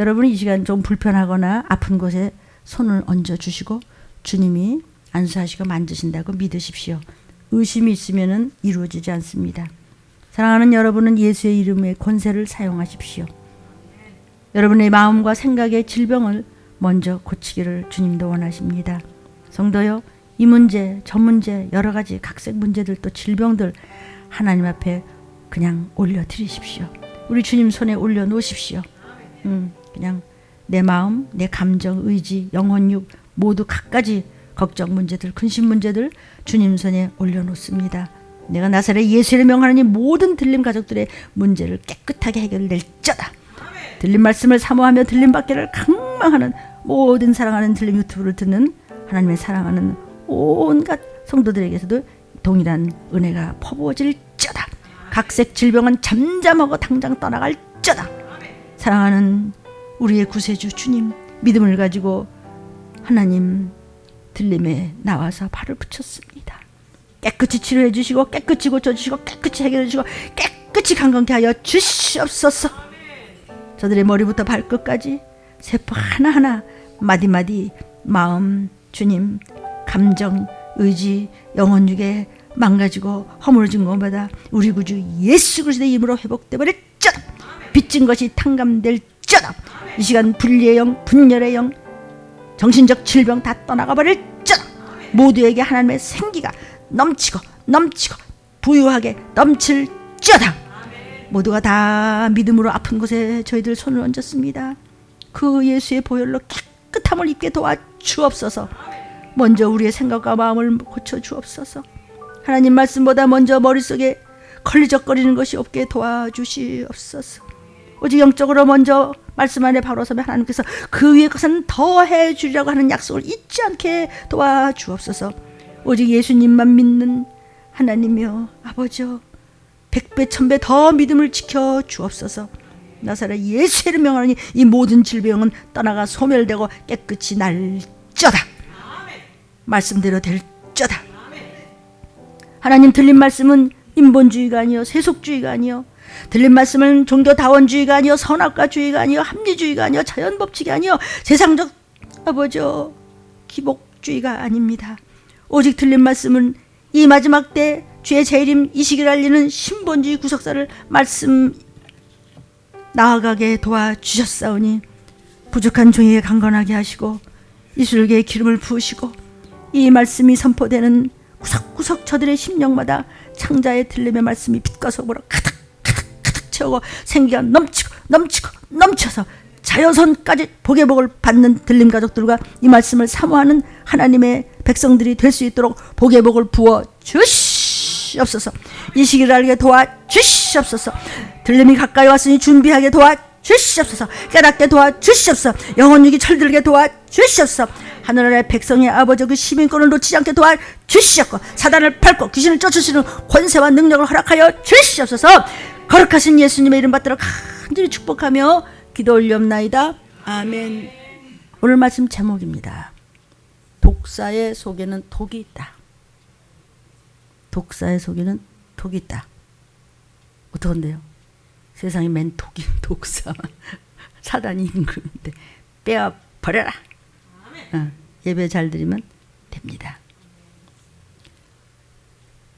여러분이 이 시간 좀 불편하거나 아픈 곳에 손을 얹어 주시고 주님이 안수하시고 만드신다고 믿으십시오. 의심이 있으면 이루어지지 않습니다. 사랑하는 여러분은 예수의 이름의 권세를 사용하십시오. 여러분의 마음과 생각의 질병을 먼저 고치기를 주님도 원하십니다. 성도요, 이 문제, 저 문제, 여러 가지 각색 문제들 또 질병들 하나님 앞에 그냥 올려드리십시오. 우리 주님 손에 올려놓으십시오. 그냥 내 마음, 내 감정, 의지, 영혼육 모두 각가지 걱정 문제들, 근심 문제들 주님 손에 올려놓습니다. 내가 나사렛 예수의 명하나니 모든 들림 가족들의 문제를 깨끗하게 해결낼자다. 들림 말씀을 사모하며 들림 받기를 강망하는 모든 사랑하는 들림 유튜브를 듣는 하나님의 사랑하는 온갖 성도들에게서도 동일한 은혜가 퍼부어질자다. 각색 질병은 잠잠하고 당장 떠나갈자다. 사랑하는 우리의 구세주 주님, 믿음을 가지고 하나님 들림에 나와서 발을 붙였습니다. 깨끗이 치료해 주시고 깨끗이 고쳐주시고 깨끗이 해결해 주시고 깨끗이 강건케 하여 주시옵소서. 저들의 머리부터 발끝까지 세포 하나하나 마디마디 마음, 주님, 감정, 의지, 영혼육에 망가지고 허물어진 것마다 우리 구주 예수 그리스도의 이름으로 회복돼 버릴자다. 빚진 것이 탕감될자다. 이 시간 분리의 영, 분열의 영, 정신적 질병 다 떠나가 버릴자다. 모두에게 하나님의 생기가 넘치고 부유하게 넘칠자다. 모두가 다 믿음으로 아픈 곳에 저희들 손을 얹었습니다. 그 예수의 보혈로 깨끗함을 입게 도와주옵소서. 먼저 우리의 생각과 마음을 고쳐주옵소서. 하나님 말씀보다 먼저 머릿속에 걸리적거리는 것이 없게 도와주시옵소서. 오직 영적으로 먼저 말씀 안에 바로 서면 하나님께서 그 위에 것은 더해 주리라고 하는 약속을 잊지 않게 도와주옵소서. 오직 예수님만 믿는 하나님이여 아버지여, 100배 1000배 더 믿음을 지켜 주옵소서. 나사렛 예수의 명하니 이 모든 질병은 떠나가 소멸되고 깨끗이 날쩌다. 말씀대로 될쩌다. 하나님 들린 말씀은 인본주의가 아니요 세속주의가 아니요, 들린 말씀은 종교다원주의가 아니요 선악과주의가 아니요 합리주의가 아니요 자연법칙이 아니요 세상적 아버지여 기복주의가 아닙니다. 오직 들린 말씀은 이 마지막 때 주의 재림 이 시기를 알리는 신본주의 구속사를 말씀 나아가게 도와주셨사오니 부족한 종에게 강건하게 하시고 이슬에게 기름을 부으시고 이 말씀이 선포되는 구석구석 저들의 심령마다 창자의 들림의 말씀이 빛과 소금으로 가득 채우고 생기가 넘쳐서 자연선까지 복의 복을 받는 들림 가족들과 이 말씀을 사모하는 하나님의 백성들이 될 수 있도록 복의 복을 부어 주시옵소서. 이 시기를 알게 도와주시옵소서. 들림이 가까이 왔으니 준비하게 도와주시옵소서. 깨닫게 도와주시옵소서. 영혼육이 철들게 도와주시옵소서. 하늘나라의 백성의 아버지 그 시민권을 놓치지 않게 도와주시옵고 사단을 밟고 귀신을 쫓으시는 권세와 능력을 허락하여 주시옵소서. 거룩하신 예수님의 이름 받들어 간절히 축복하며 기도 올리옵나이다. 아멘. 오늘 말씀 제목입니다. 독사의 속에는 독이 있다. 독사의 속에는 독이 있다. 어떡한데요? 세상에 맨 독이 독사 사단이 임금인데 빼어버려라. 예배 잘 드리면 됩니다.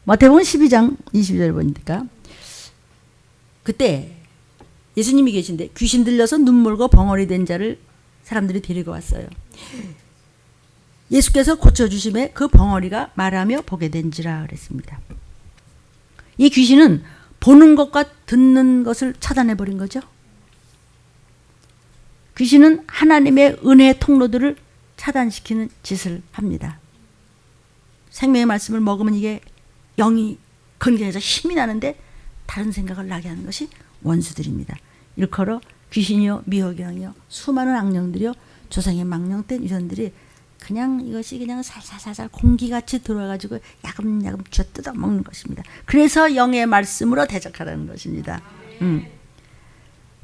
마태복음 12장 20절 보니까 그때 예수님이 계신데 귀신 들려서 눈물고 벙어리 된 자를 사람들이 데리고 왔어요. 예수께서 고쳐주심에 그 벙어리가 말하며 보게 된지라 그랬습니다. 이 귀신은 보는 것과 듣는 것을 차단해버린 거죠. 귀신은 하나님의 은혜의 통로들을 차단시키는 짓을 합니다. 생명의 말씀을 먹으면 이게 영이 건강해서 힘이 나는데 다른 생각을 나게 하는 것이 원수들입니다. 일컬어 귀신이요 미혹영이요 수많은 악령들이요 조상의 망령된 유전들이 그냥 이것이 그냥 살살살살 공기같이 들어와가지고 야금야금 쥐어 뜯어먹는 것입니다. 그래서 영의 말씀으로 대적하라는 것입니다.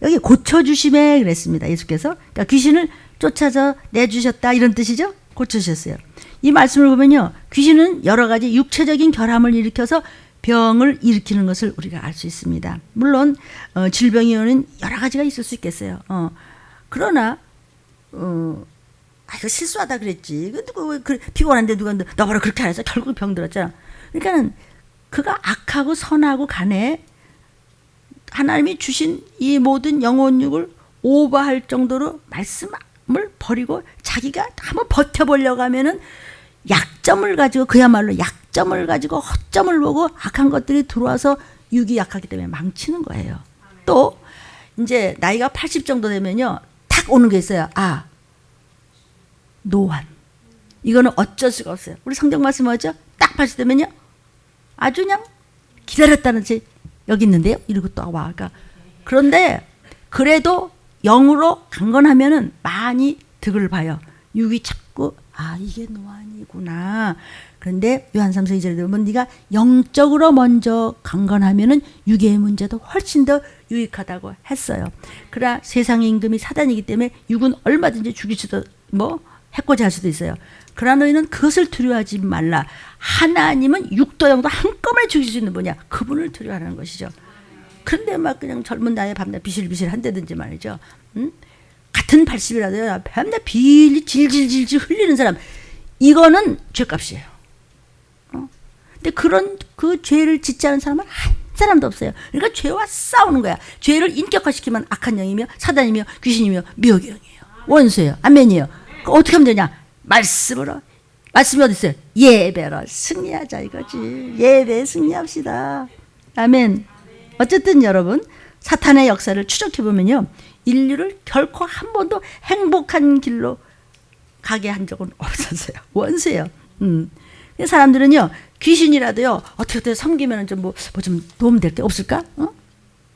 여기 고쳐주심에 그랬습니다. 예수께서 그러니까 귀신을 쫓아서 내주셨다 이런 뜻이죠. 고쳐주셨어요. 이 말씀을 보면요, 귀신은 여러 가지 육체적인 결함을 일으켜서 병을 일으키는 것을 우리가 알 수 있습니다. 물론 질병이 오는 여러 가지가 있을 수 있겠어요. 그러나 이거 실수하다 그랬지. 누가 왜 피곤한데 누가 너 바로 그렇게 안 해서 결국 병 들었잖아. 그러니까는 그가 악하고 선하고 간에 하나님이 주신 이 모든 영혼육을 오버할 정도로 말씀을 버리고 자기가 한번 버텨보려고 하면은 약점을 가지고, 그야말로 약점을 가지고 허점을 보고 악한 것들이 들어와서 육이 약하기 때문에 망치는 거예요. 또 이제 나이가 80 정도 되면요 탁 오는 게 있어요. 노환. 이거는 어쩔 수가 없어요. 우리 성경 말씀 뭐죠? 딱 80 되면요 아주 그냥 기다렸다는 듯이 여기 있는데요 이러고 또 와. 그런데 그래도 영으로 강건하면은 많이 득을 봐요. 육이 자꾸 이게 노안이구나. 그런데 요한 3서 2절에 보면 네가 영적으로 먼저 강건하면은 육의 문제도 훨씬 더 유익하다고 했어요. 그러나 세상의 임금이 사단이기 때문에 육은 얼마든지 죽일 수도 해코지 할 수도 있어요. 그러나 너희는 그것을 두려워하지 말라. 하나님은 육도 영도 한꺼번에 죽일 수 있는 분이야. 그분을 두려워하는 것이죠. 그런데 막 그냥 젊은 나이에 밤낮 비실비실 한다든지 말이죠. 같은 80이라도요 밤낮 빌리 질질질질 흘리는 사람, 이거는 죄값이에요. 근데 그런 그 죄를 짓지 않은 사람은 한 사람도 없어요. 그러니까 죄와 싸우는 거야. 죄를 인격화시키면 악한 영이며 사단이며 귀신이며 미혹의 영이에요. 원수예요. 아멘이에요. 어떻게 하면 되냐? 말씀으로. 말씀이 어디 있어요? 예배로 승리하자 이거지. 예배에 승리합시다. 아멘. 어쨌든 여러분, 사탄의 역사를 추적해보면요 인류를 결코 한 번도 행복한 길로 가게 한 적은 없었어요. 원수예요. 사람들은요 귀신이라도요 어떻게 섬기면 좀 좀 도움될 게 없을까?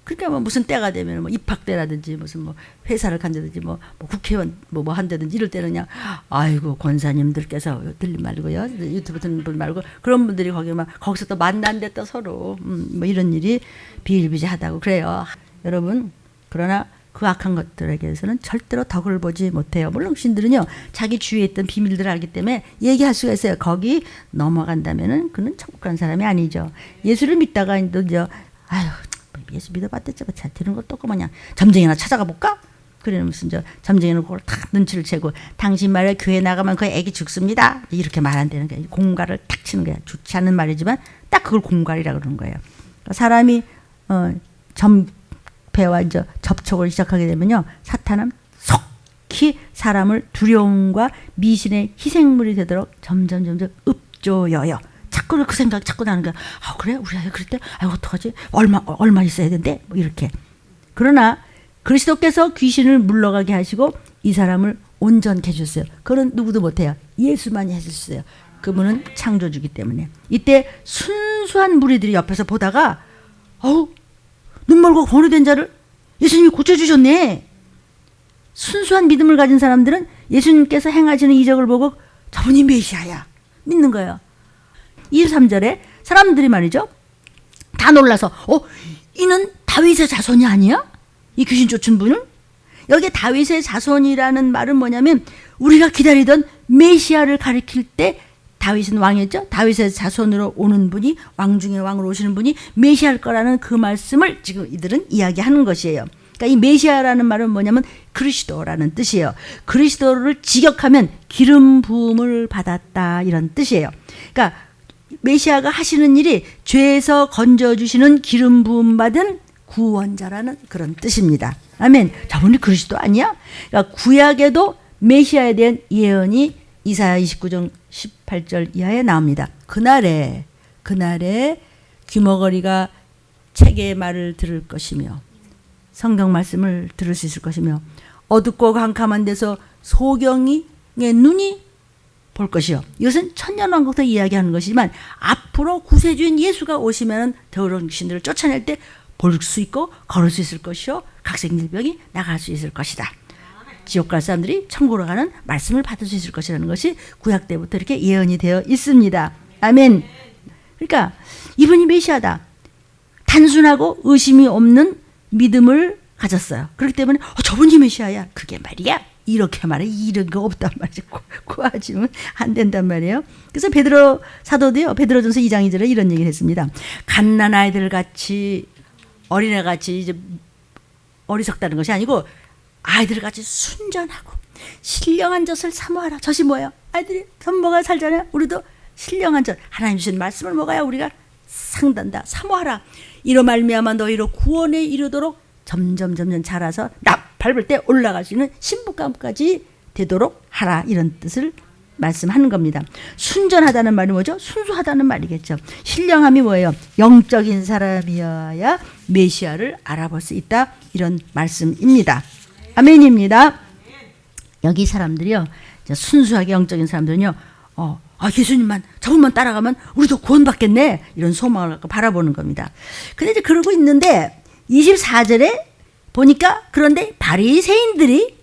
그러니까 무슨 때가 되면 입학때라든지 무슨 회사를 간다든지 국회의원 한다든지 이럴 때는 그냥 아이고 권사님들께서 들리 말고요 유튜브 듣는 분 말고 그런 분들이 거기서 또 만난데 또 서로 이런 일이 비일비재하다고 그래요. 여러분, 그러나 그 악한 것들에게서는 절대로 덕을 보지 못해요. 물론 신들은요 자기 주위에 있던 비밀들을 알기 때문에 얘기할 수가 있어요. 거기 넘어간다면은 그는 천국 간 사람이 아니죠. 예수를 믿다가 이제 예수 믿어봤댔지 잘 되는 것도 없고 그냥 점쟁이나 찾아가 볼까? 그래 무슨 점쟁이는 그걸 탁 눈치를 채고 당신 말에 교회 나가면 그 애기 죽습니다 이렇게 말한다는 거예요. 공갈을 탁 치는 거야. 좋지 않은 말이지만 딱 그걸 공갈이라고 그러는 거예요. 사람이 전폐와 이제 접촉을 시작하게 되면요 사탄은 속히 사람을 두려움과 미신의 희생물이 되도록 점점 읍조여요. 자꾸 그 생각이 자꾸 나는 거야. 그래? 우리 아이 그럴 때 어떡하지? 얼마 있어야 된대? 이렇게. 그러나 그리스도께서 귀신을 물러가게 하시고 이 사람을 온전케 해주셨어요. 그건 누구도 못해요. 예수만이 해주셨어요. 그분은 창조주기 때문에. 이때 순수한 무리들이 옆에서 보다가 눈 멀고 거느된 자를 예수님이 고쳐주셨네. 순수한 믿음을 가진 사람들은 예수님께서 행하시는 이적을 보고 저분이 메시아야 믿는 거예요. 23절에 사람들이 말이죠 다 놀라서 이는 다윗의 자손이 아니야? 이 귀신 쫓은 분은? 여기 다윗의 자손이라는 말은 뭐냐면 우리가 기다리던 메시아를 가리킬 때 다윗은 왕이었죠. 다윗의 자손으로 오는 분이 왕 중에 왕으로 오시는 분이 메시아일 거라는 그 말씀을 지금 이들은 이야기하는 것이에요. 그러니까 이 메시아라는 말은 뭐냐면 그리스도라는 뜻이에요. 그리스도를 직역하면 기름 부음을 받았다 이런 뜻이에요. 그러니까 메시아가 하시는 일이 죄에서 건져주시는 기름 부음 받은 구원자라는 그런 뜻입니다. 아멘. 저분이 그리스도 아니야? 그러니까 구약에도 메시아에 대한 예언이 이사야 29장 18절 이하에 나옵니다. 그날에 귀머거리가 책의 말을 들을 것이며 성경 말씀을 들을 수 있을 것이며 어둡고 캄캄한 데서 소경의 눈이 볼 것이요. 이것은 천년왕국에서 이야기하는 것이지만 앞으로 구세주인 예수가 오시면 더러운 귀신들을 쫓아낼 때 볼 수 있고 걸을 수 있을 것이요. 각색질병이 나갈 수 있을 것이다. 지옥 갈 사람들이 천국으로 가는 말씀을 받을 수 있을 것이라는 것이 구약 때부터 이렇게 예언이 되어 있습니다. 아멘. 그러니까 이분이 메시아다. 단순하고 의심이 없는 믿음을 가졌어요. 그렇기 때문에 저분이 메시아야. 그게 말이야. 이렇게 말해. 이런 거 없단 말이죠. 구하지면 안 된단 말이에요. 그래서 베드로 사도도요. 베드로전서 2장 2절에 이런 얘기를 했습니다. 갓난 아이들 같이 어린애 같이 이제 어리석다는 것이 아니고 아이들 같이 순전하고 신령한 젖을 사모하라. 젖이 뭐예요? 아이들이 젖 먹어야 살잖아요. 우리도 신령한 젖, 하나님 주신 말씀을 먹어야 우리가 상단다. 사모하라. 이로 말미암아 너희로 구원에 이르도록 점점 자라서 나 밟을 때 올라갈 수 있는 신부감까지 되도록 하라. 이런 뜻을 말씀하는 겁니다. 순전하다는 말이 뭐죠? 순수하다는 말이겠죠. 신령함이 뭐예요? 영적인 사람이어야 메시아를 알아볼 수 있다. 이런 말씀입니다. 아멘입니다. 여기 사람들이요, 순수하게 영적인 사람들은요, 예수님만 저분만 따라가면 우리도 구원받겠네, 이런 소망을 갖고 바라보는 겁니다. 근데 이제 그러고 있는데 24절에 보니까, 그런데 바리새인들이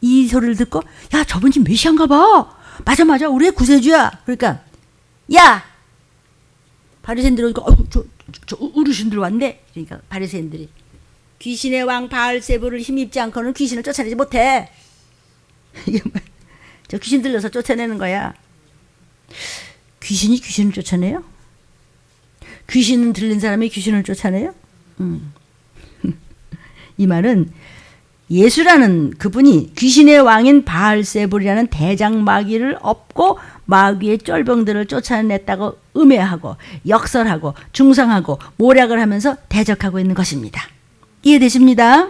이 소리를 듣고, 야, 저분 지금 메시아인가 봐. 맞아, 우리의 구세주야. 그러니까, 야, 바리새인들이 오니까, 저 어르신들 왔네. 그러니까 바리새인들이, 귀신의 왕 바알세불을 힘입지 않고는 귀신을 쫓아내지 못해. 이게 저 귀신 들려서 쫓아내는 거야. 귀신이 귀신을 쫓아내요? 귀신 들린 사람이 귀신을 쫓아내요? 이 말은 예수라는 그분이 귀신의 왕인 바알세불이라는 대장 마귀를 엎고 마귀의 쫄병들을 쫓아냈다고 음해하고 역설하고 중상하고 모략을 하면서 대적하고 있는 것입니다. 이해되십니다?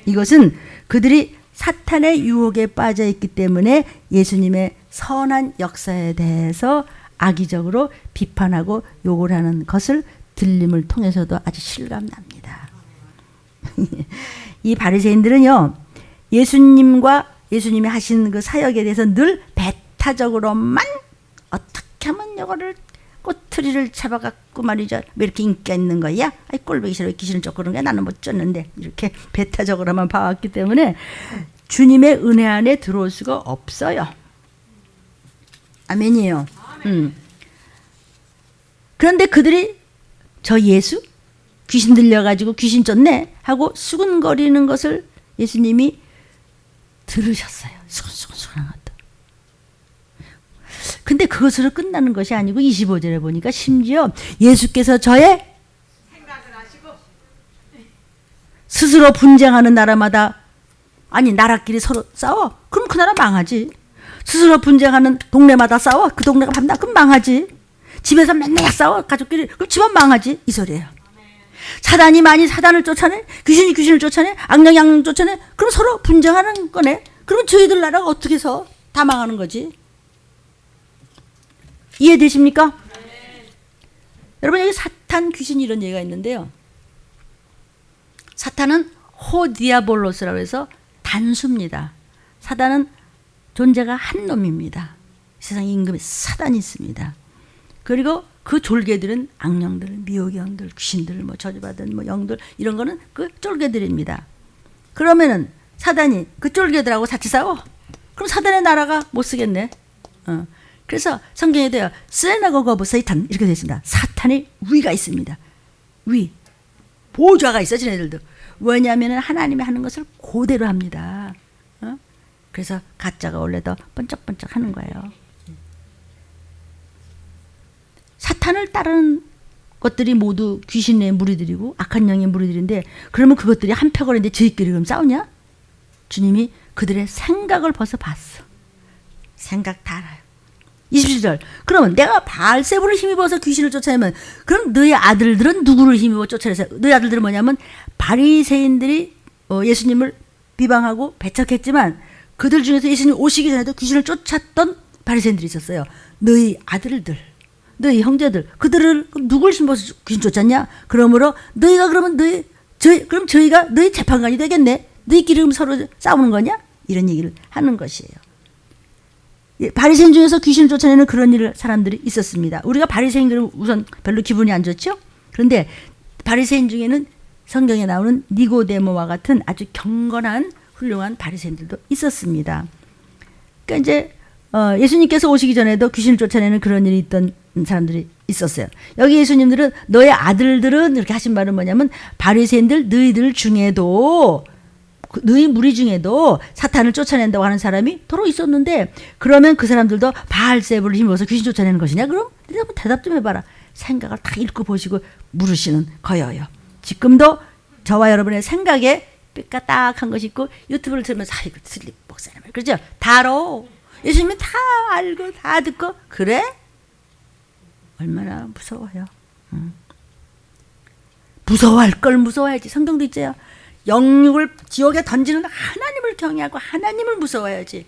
이것은 그들이 사탄의 유혹에 빠져 있기 때문에 예수님의 선한 역사에 대해서 악의적으로 비판하고 욕을 하는 것을 들림을 통해서도 아주 실감납니다. 이 바리새인들은요, 예수님이 하신 그 사역에 대해서 늘 배타적으로만 어떻게 하면 이거를 꼬투리를 잡아갖고 말이죠, 왜 이렇게 인기가 있는 거야? 아이, 꼴보기 싫어, 귀신을 쫓고 그런 게 나는 못 쫓는데, 이렇게 배타적으로만 봐왔기 때문에 주님의 은혜 안에 들어올 수가 없어요. 아멘이에요. 그런데 그들이 저 예수? 귀신 들려가지고 귀신 쫓네? 하고 수근거리는 것을 예수님이 들으셨어요. 수근수근한 것도. 근데 그것으로 끝나는 것이 아니고 25절에 보니까 심지어 예수께서 저의 생각을 하시고 스스로 분쟁하는 나라마다, 아니 나라끼리 서로 싸워? 그럼 그 나라 망하지. 스스로 분쟁하는 동네마다 싸워? 그 동네가 밤낮 그럼 망하지. 집에서 맨날 싸워 가족끼리, 그럼 집안 망하지. 이 소리예요. 사단이 많이 사단을 쫓아내, 귀신이 귀신을 쫓아내, 악령이 악령 쫓아내, 그럼 서로 분쟁하는 거네. 그럼 저희들 나라가 어떻게 해서 다 망하는 거지. 이해되십니까? 네. 여러분, 여기 사탄, 귀신 이런 얘기가 있는데요, 사탄은 호디아볼로스라고 해서 단수입니다. 사단은 존재가 한 놈입니다. 세상 임금에 사단이 있습니다. 그리고 그 졸개들은 악령들, 미혹의 영들, 귀신들, 뭐 저주받은 뭐 영들, 이런 거는 그 졸개들입니다. 그러면은 사단이 그 졸개들하고 같이 싸워? 그럼 사단의 나라가 못 쓰겠네. 그래서 성경에 돼요. synagogue of Satan 이렇게 되어 있습니다. 사탄의 위가 있습니다. 위. 보좌가 있어, 지네들도. 왜냐하면 하나님이 하는 것을 그대로 합니다. 그래서 가짜가 원래 더 번쩍번쩍 하는 거예요. 사탄을 따르는 것들이 모두 귀신의 무리들이고 악한 영의 무리들인데, 그러면 그것들이 한패거리인데 저희끼리 그럼 싸우냐? 주님이 그들의 생각을 벌써 봤어. 생각 다 알아요. 27절. 그러면 내가 바알세불을 힘입어서 귀신을 쫓아내면, 그럼 너희 아들들은 누구를 힘입어 쫓아내서? 너희 아들들은 뭐냐면 바리새인들이 예수님을 비방하고 배척했지만 그들 중에서 예수님 오시기 전에도 귀신을 쫓았던 바리새인들이 있었어요. 너희 아들들, 너희 형제들, 그들을 누굴 힘입어서 귀신 쫓았냐? 그러므로 너희가 그러면 그럼 저희가 너희 재판관이 되겠네. 너희끼리 그럼 서로 싸우는 거냐? 이런 얘기를 하는 것이에요. 바리새인 중에서 귀신을 쫓아내는 그런 일을 사람들이 있었습니다. 우리가 바리새인들은 우선 별로 기분이 안 좋죠. 그런데 바리새인 중에는 성경에 나오는 니고데모와 같은 아주 경건한 훌륭한 바리새인들도 있었습니다. 그러니까 이제 예수님께서 오시기 전에도 귀신을 쫓아내는 그런 일이 있던 사람들이 있었어요. 여기 예수님들은 너의 아들들은 이렇게 하신 말은 뭐냐면, 바리새인들 너희들 중에도, 너희 무리 중에도 사탄을 쫓아낸다고 하는 사람이 도로 있었는데, 그러면 그 사람들도 바알세불을 힘입어서 귀신 쫓아내는 것이냐? 그럼 대답 좀 해봐라. 생각을 다 읽고 보시고 물으시는 거예요. 지금도 저와 여러분의 생각에 삐까딱한 것이 있고 유튜브를 들으면서 아이고 슬립 목사님 그렇죠? 다 알아. 예수님은 다 알고 다 듣고 그래? 얼마나 무서워요. 무서워할 걸 무서워야지. 성경도 있죠. 영육을 지옥에 던지는 하나님을 경외하고 하나님을 무서워해야지.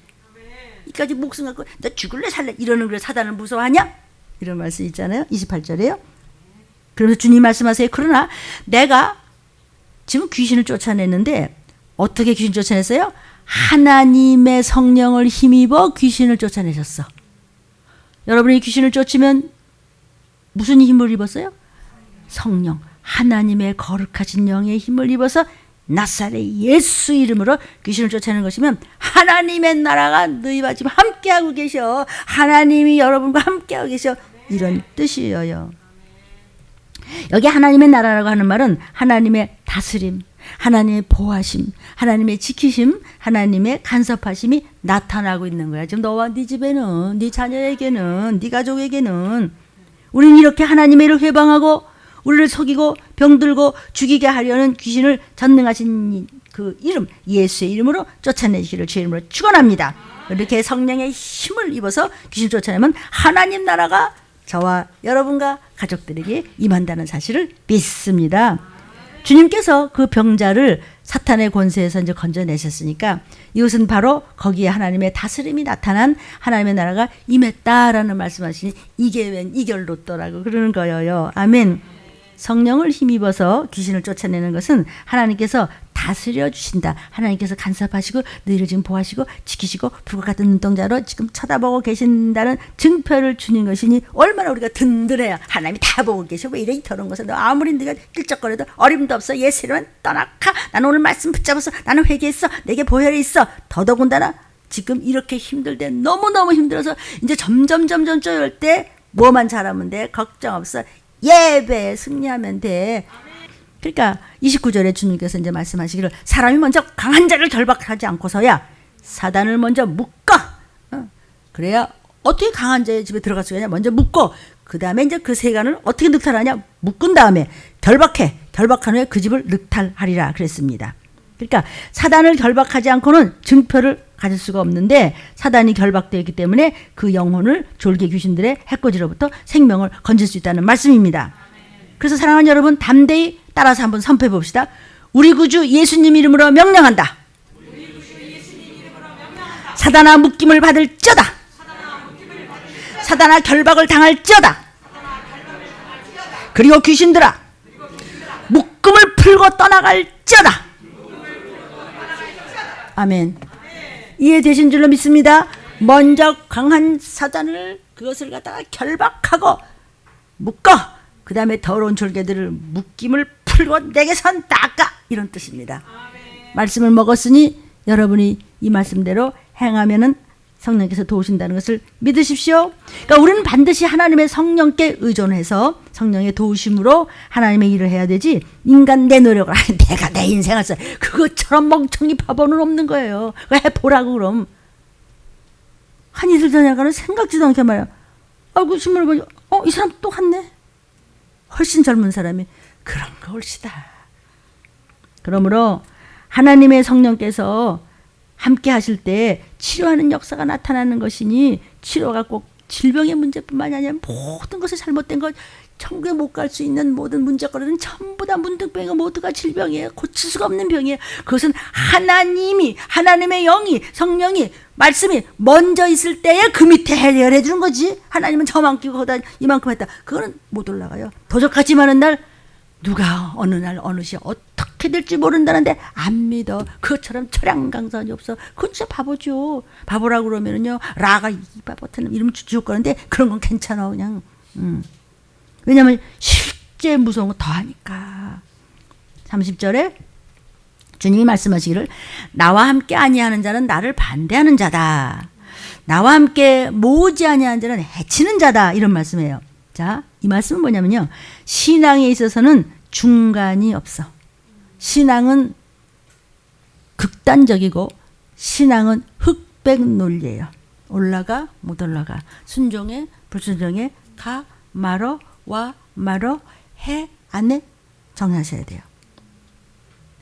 이까지 목숨 갖고 나 죽을래 살래 이러는 걸 사단을 무서워하냐? 이런 말씀 있잖아요. 28절에요. 그러면서 주님 말씀하세요. 그러나 내가 지금 귀신을 쫓아냈는데 어떻게 귀신 쫓아냈어요? 하나님의 성령을 힘입어 귀신을 쫓아내셨어. 여러분이 귀신을 쫓으면 무슨 힘을 입었어요? 성령. 하나님의 거룩하신 영의 힘을 입어서 나사렛 예수 이름으로 귀신을 쫓아내는 것이면 하나님의 나라가 너희와 지금 함께하고 계셔. 하나님이 여러분과 함께하고 계셔. 이런 뜻이에요. 여기 하나님의 나라라고 하는 말은 하나님의 다스림, 하나님의 보호하심, 하나님의 지키심, 하나님의 간섭하심이 나타나고 있는 거야. 지금 너와 네 집에는, 네 자녀에게는, 네 가족에게는 우리는 이렇게 하나님의 일을 회방하고 우리를 속이고 병들고 죽이게 하려는 귀신을 전능하신 그 이름 예수의 이름으로 쫓아내시기를 주의 이름으로 축원합니다. 이렇게 성령의 힘을 입어서 귀신 쫓아내면 하나님 나라가 저와 여러분과 가족들에게 임한다는 사실을 믿습니다. 주님께서 그 병자를 사탄의 권세에서 이제 건져내셨으니까 이것은 바로 거기에 하나님의 다스림이 나타난 하나님의 나라가 임했다라는 말씀하시니 이게 웬 이결로또라고 그러는 거예요. 아멘. 성령을 힘입어서 귀신을 쫓아내는 것은 하나님께서 다스려 주신다. 하나님께서 간섭하시고 너희를 지금 보호하시고 지키시고 불과 같은 눈동자로 지금 쳐다보고 계신다는 증표를 주는 것이니 얼마나 우리가 든든해야 하나님이 다 보고 계셔. 왜 이래 더러운 것을 너 아무리 네가 낄적거려도 어림도 없어. 예수님은 떠나가. 나는 오늘 말씀 붙잡았어. 나는 회개했어. 내게 보혈이 있어. 더더군다나 지금 이렇게 힘들 때 너무너무 힘들어서 이제 점점 쪼일 때 뭐만 잘하면 돼. 걱정 없어. 예배에 승리하면 돼. 그러니까 29절에 주님께서 이제 말씀하시기를 사람이 먼저 강한 자를 결박하지 않고서야 사단을 먼저 묶어. 그래야 어떻게 강한 자의 집에 들어갈 수가 있냐. 먼저 묶고 그 다음에 이제 그 세간을 어떻게 늑탈하냐. 묶은 다음에 결박해. 결박한 후에 그 집을 늑탈하리라 그랬습니다. 그러니까 사단을 결박하지 않고는 증표를 가질 수가 없는데 사단이 결박되어 있기 때문에 그 영혼을 졸개 귀신들의 해코지로부터 생명을 건질 수 있다는 말씀입니다. 그래서 사랑하는 여러분 담대히 따라서 한번 선포해 봅시다. 우리 구주 예수님 이름으로 명령한다. 사단아 묶임을 받을지어다. 사단아 결박을 당할지어다. 그리고 귀신들아 묶음을 풀고 떠나갈지어다. 아멘. 이해되신 줄로 믿습니다. 먼저 강한 사단을 그것을 갖다가 결박하고 묶어 그 다음에 더러운 졸개들을 묶임을 풀고 내게선 닦아 이런 뜻입니다. 말씀을 먹었으니 여러분이 이 말씀대로 행하면은 성령께서 도우신다는 것을 믿으십시오. 그러니까 우리는 반드시 하나님의 성령께 의존해서 성령의 도우심으로 하나님의 일을 해야 되지 인간 내 노력을 내가 내 인생을 써 그것처럼 멍청이 바보는 없는 거예요. 그거 해보라고 그럼. 한 이틀 전에 생각지도 않게 말이야. 아이고 신문을 보니 이 사람 또 갔네. 훨씬 젊은 사람이 그런 거 옳시다. 그러므로 하나님의 성령께서 함께 하실 때 치료하는 역사가 나타나는 것이니 치료가 꼭 질병의 문제뿐만이 아니라 모든 것이 잘못된 것 천국에 못 갈 수 있는 모든 문제거리는 전부 다 문득병이고 모두가 질병이에요. 고칠 수가 없는 병이에요. 그것은 하나님이 하나님의 영이 성령이 말씀이 먼저 있을 때에 그 밑에 해결해 주는 거지. 하나님은 저만 끼고 거다 이만큼 했다. 그거는 못 올라가요. 도적같이 많은 날 누가 어느 날 어느 시에 어떻게 될지 모른다는데 안 믿어. 그것처럼 철양강산이 없어. 그건 진짜 바보죠. 바보라고 그러면은요 라가 이 바보처럼 이름 지을 거는데 그런 건 괜찮아 그냥. 왜냐하면 실제 무서운 거 더하니까. 30절에 주님이 말씀하시기를 나와 함께 아니하는 자는 나를 반대하는 자다. 나와 함께 모으지 아니하는 자는 해치는 자다. 이런 말씀이에요. 자, 이 말씀은 뭐냐면요. 신앙에 있어서는 중간이 없어. 신앙은 극단적이고 신앙은 흑백 논리예요. 올라가 못 올라가. 순종해 불순종해 가 말어 와 말어 해 안 해 정하셔야 돼요.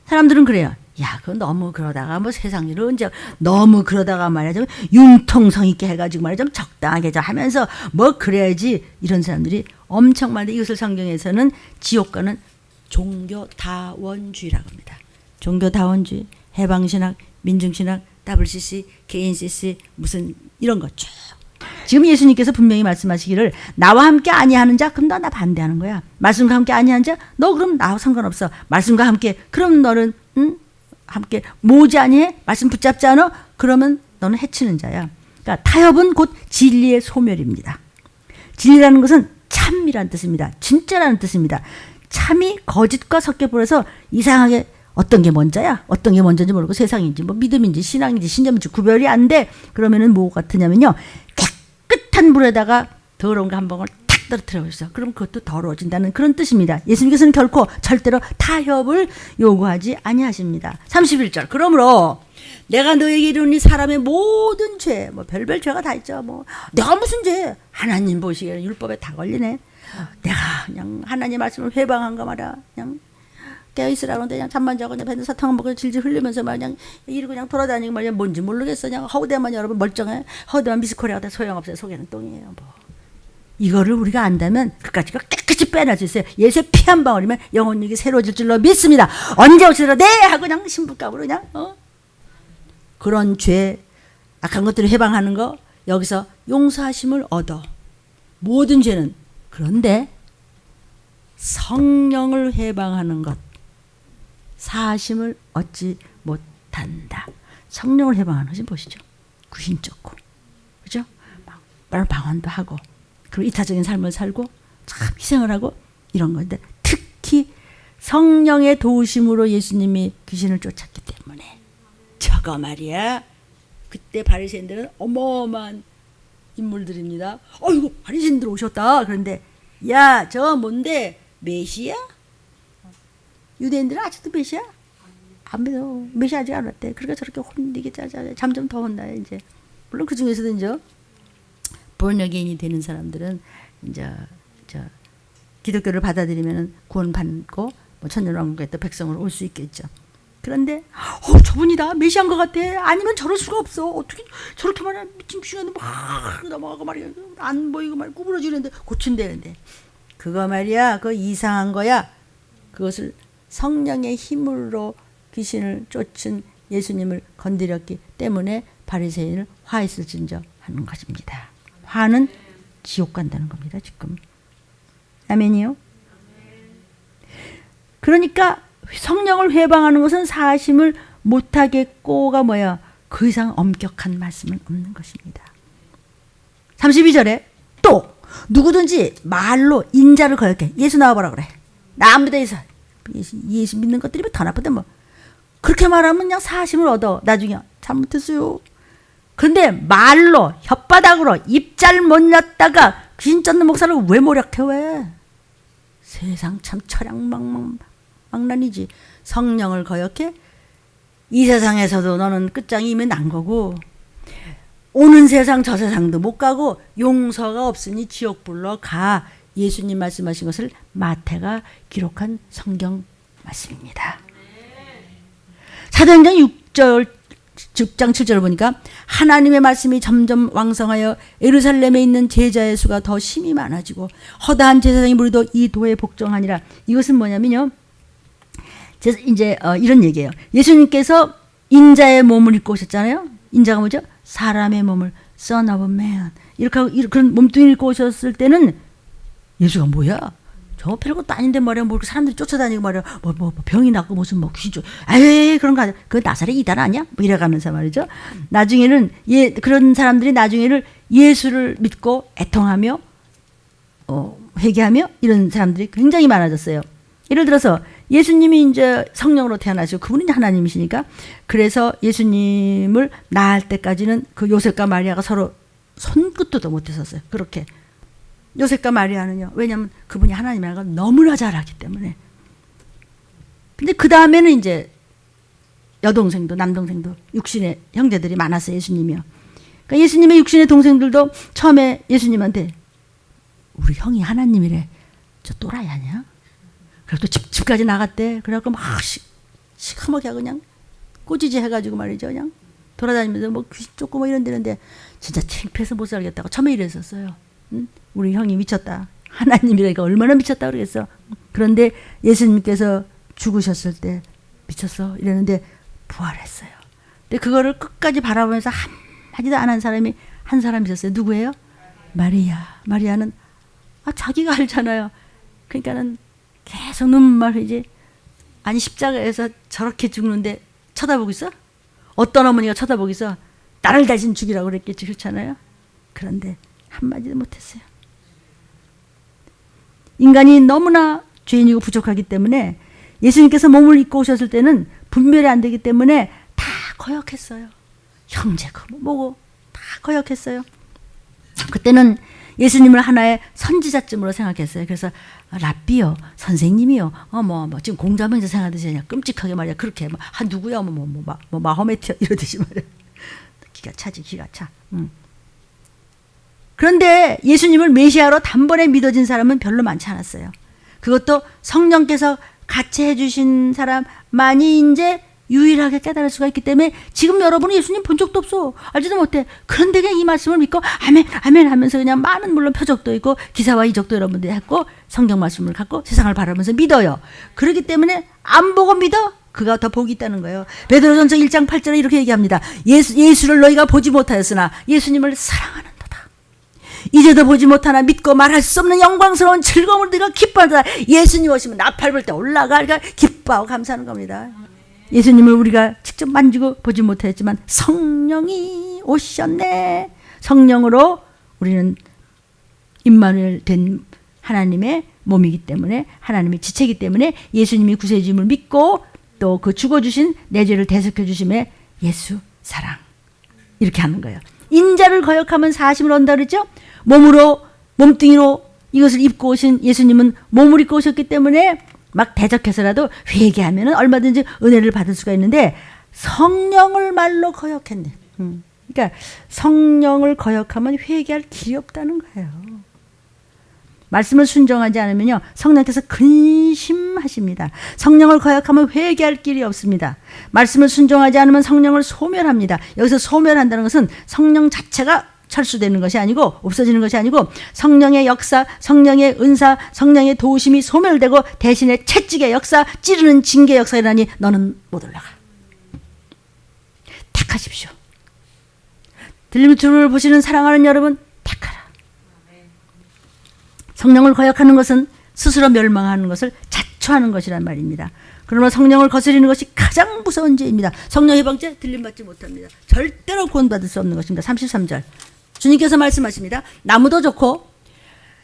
사람들은 그래요. 야, 그거 너무 그러다가 뭐 세상 일을 언제 너무 그러다가 말이야 좀 융통성 있게 해가지고 말이야 좀 적당하게 좀 하면서 뭐 그래야지 이런 사람들이 엄청 많은데 이것을 성경에서는 지옥과는 종교다원주의라고 합니다. 종교다원주의, 해방신학, 민중신학, WCC, KNCC 무슨 이런 거 쭉. 지금 예수님께서 분명히 말씀하시기를 나와 함께 아니하는 자 그럼 너 나 반대하는 거야. 말씀과 함께 아니하는 자 너 그럼 나와 상관없어. 말씀과 함께 그럼 너는 함께 모지 아니해? 말씀 붙잡지 않아? 그러면 너는 해치는 자야. 그러니까 타협은 곧 진리의 소멸입니다. 진리라는 것은 참이라는 뜻입니다. 진짜라는 뜻입니다. 참이 거짓과 섞여버려서 이상하게 어떤 게 먼저야? 어떤 게 먼저인지 모르고 세상인지 뭐 믿음인지 신앙인지 신념인지 구별이 안 돼. 그러면은 뭐 같으냐면요. 깨끗한 물에다가 더러운 거 한 방울 탁 떨어뜨려 있어. 그럼 그것도 더러워진다는 그런 뜻입니다. 예수님께서는 결코 절대로 타협을 요구하지 아니하십니다. 31절. 그러므로 내가 너에게 이르노니 사람의 모든 죄, 뭐 별별 죄가 다 있죠. 뭐 내가 무슨 죄? 하나님 보시기에는 율법에 다 걸리네. 내가 그냥 하나님 말씀을 회방한가 말이야. 그냥 깨어있으라고 하는데 그냥 잠만 자고 그냥 배는 사탕 먹고 질질 흘리면서 막 그냥 이러고 그냥 돌아다니고 말이야. 뭔지 모르겠어. 그냥 허우대만 여러분 멀쩡해. 허우대만 미스코리아가 돼 소용없어요. 속에는 똥이에요. 뭐 이거를 우리가 안다면 그까지가 깨끗이 빼낼 수 있어요. 예수의 피 한 방울이면 영혼력이 새로워질 줄로 믿습니다. 언제 오시더라도 네 하고 그냥 신부감으로 그냥 그런 죄 악한 것들을 해방하는 거 여기서 용서하심을 얻어. 모든 죄는 그런데 성령을 해방하는 것 사심을 얻지 못한다. 성령을 해방하는 것이 보시죠. 구신 쫓고 그죠? 막 방언도 하고 그리고 이타적인 삶을 살고 참 희생을 하고 이런 건데 특히 성령의 도우심으로 예수님이 귀신을 쫓았기 때문에 저거 말이야. 그때 바리새인들은 어마어마한 인물들입니다. 어이구 바리새인들 오셨다. 그런데 야 저 뭔데 메시아? 유대인들은 아직도 메시아? 안 믿어. 메시아 아직 안 왔대. 그러니까 저렇게 혼내게 짜자. 점점 더 혼나요 이제. 물론 그 중에서도 이제 born-again이 되는 사람들은 이제 기독교를 받아들이면 구원받고 뭐 천년왕국에 또 백성으로 올 수 있겠죠. 그런데 저분이다 메시아인 것 같아. 아니면 저럴 수가 없어. 어떻게 저렇게 말이야 미친 귀신한테 막 넘어가고 말이야 안 보이고 말이야 구부러지는데 고친대는데 그거 말이야 그거 이상한 거야. 그것을 성령의 힘으로 귀신을 쫓은 예수님을 건드렸기 때문에 바리새인을 화했을진저 하는 것입니다. 화는 지옥 간다는 겁니다. 지금 아멘이요. 그러니까 성령을 회방하는 것은 사심을 못하겠고가 뭐야? 그 이상 엄격한 말씀은 없는 것입니다. 32절에 또 누구든지 말로 인자를 거역해. 예수 나와보라 그래. 나 안 믿어 예수 믿는 것들이 더 나쁘대 뭐. 그렇게 말하면 그냥 사심을 얻어. 나중에 잘못했어요. 근데 말로 혓바닥으로 입 잘 못 놨다가 귀신 쫓는 목사를 왜 모략해 왜? 세상 참 철양망란이지. 성령을 거역해? 이 세상에서도 너는 끝장이 이미 난 거고 오는 세상 저 세상도 못 가고 용서가 없으니 지옥불로 가. 예수님 말씀하신 것을 마태가 기록한 성경 말씀입니다. 사도행전 6장 7절을 보니까 하나님의 말씀이 점점 왕성하여 예루살렘에 있는 제자의 수가 더 심히 많아지고 허다한 제사장의 무리도 이 도에 복종하니라. 이것은 뭐냐면요. 이제 이런 얘기예요. 예수님께서 인자의 몸을 입고 오셨잖아요. 인자가 뭐죠? 사람의 몸을 Son of Man 이렇게 하고 그런 몸뚱이를 입고 오셨을 때는 예수가 뭐야? 저 별것도 아닌데 말이야. 뭐 사람들이 쫓아다니고 말이야. 뭐 병이 났고 무슨 뭐 귀신 쫓. 에이 그런 거 아니야. 그 나사렛 이단 아니야? 뭐 이래가면서 말이죠. 나중에는 그런 사람들이 나중에는 예수를 믿고 애통하며 회개하며 이런 사람들이 굉장히 많아졌어요. 예를 들어서 예수님이 이제 성령으로 태어나시고 그분이 하나님이시니까 그래서 예수님을 낳을 때까지는 그 요셉과 마리아가 서로 손끝도 못했었어요. 그렇게. 요셉과 마리아는요. 왜냐하면 그분이 하나님이라는 걸 너무나 잘 알기 때문에. 근데 그 다음에는 이제 여동생도 남동생도 육신의 형제들이 많았어요. 예수님이요. 그러니까 예수님의 육신의 동생들도 처음에 예수님한테 우리 형이 하나님이래. 저 또라이 아니야? 그래서 또 집까지 나갔대. 그래갖고 막 시커멓게 하고 그냥 꼬지지 해가지고 말이죠. 그냥 돌아다니면서 뭐 귀신 쫓고 뭐 이런 데는데 진짜 창피해서 못 살겠다고 처음에 이랬었어요. 응? 우리 형이 미쳤다. 하나님이라니까 얼마나 미쳤다 그러겠어. 그런데 예수님께서 죽으셨을 때 미쳤어 이랬는데 부활했어요. 근데 그거를 끝까지 바라보면서 한마디도 안 한 사람이 한 사람 있었어요. 누구예요? 마리아. 마리아는 자기가 알잖아요. 그러니까는 계속 눈물 흘리지. 아니 십자가에서 저렇게 죽는데 쳐다보고 있어? 어떤 어머니가 쳐다보고 있어? 나를 대신 죽이라고 그랬겠지. 그렇잖아요. 그런데 한마디도 못했어요. 인간이 너무나 죄인이고 부족하기 때문에 예수님께서 몸을 입고 오셨을 때는 분별이 안 되기 때문에 다 거역했어요. 형제고 뭐고 다 거역했어요. 그때는 예수님을 하나의 선지자쯤으로 생각했어요. 그래서 랍비요, 선생님이요, 지금 공자명자 생각하듯이 그냥 끔찍하게 말이야. 그렇게 누구야, 마호메트요 이러듯이 말이야. 기가 차지, 기가 차. 그런데 예수님을 메시아로 단번에 믿어진 사람은 별로 많지 않았어요. 그것도 성령께서 같이 해주신 사람만이 이제 유일하게 깨달을 수가 있기 때문에 지금 여러분은 예수님 본 적도 없어. 알지도 못해. 그런데 그냥 이 말씀을 믿고 아멘 아멘 하면서 그냥 많은 물론 표적도 있고 기사와 이적도 여러분들이 했고 성경 말씀을 갖고 세상을 바라보면서 믿어요. 그렇기 때문에 안 보고 믿어? 그가 더 복이 있다는 거예요. 베드로전서 1장 8절에 이렇게 얘기합니다. 예수를 너희가 보지 못하였으나 예수님을 사랑하는도다. 이제도 보지 못하나 믿고 말할 수 없는 영광스러운 즐거움을 너희가 기뻐한다. 예수님 오시면 나팔 불 때 올라가 그러니까 기뻐하고 감사하는 겁니다. 예수님을 우리가 직접 만지고 보지 못했지만 성령이 오셨네. 성령으로 우리는 임마누엘 된 하나님의 몸이기 때문에 하나님의 지체이기 때문에 예수님이 구세주임을 믿고 또 그 죽어주신 내 죄를 대속해 주심에 예수 사랑 이렇게 하는 거예요. 인자를 거역하면 사심을 얻는다 그랬죠. 몸뚱이로 이것을 입고 오신 예수님은 몸을 입고 오셨기 때문에 막 대적해서라도 회개하면 얼마든지 은혜를 받을 수가 있는데 성령을 말로 거역했네. 그러니까 성령을 거역하면 회개할 길이 없다는 거예요. 말씀을 순종하지 않으면요 성령께서 근심하십니다. 성령을 거역하면 회개할 길이 없습니다. 말씀을 순종하지 않으면 성령을 소멸합니다. 여기서 소멸한다는 것은 성령 자체가 철수되는 것이 아니고 없어지는 것이 아니고 성령의 역사, 성령의 은사, 성령의 도우심이 소멸되고 대신에 채찍의 역사, 찌르는 징계 역사이라니 너는 못 올라가. 택하십시오. 들림 주를 보시는 사랑하는 여러분 택하라. 성령을 거역하는 것은 스스로 멸망하는 것을 자초하는 것이란 말입니다. 그러나 성령을 거스리는 것이 가장 무서운 죄입니다. 성령 해방죄 들림받지 못합니다. 절대로 구원받을 수 없는 것입니다. 33절 주님께서 말씀하십니다. 나무도 좋고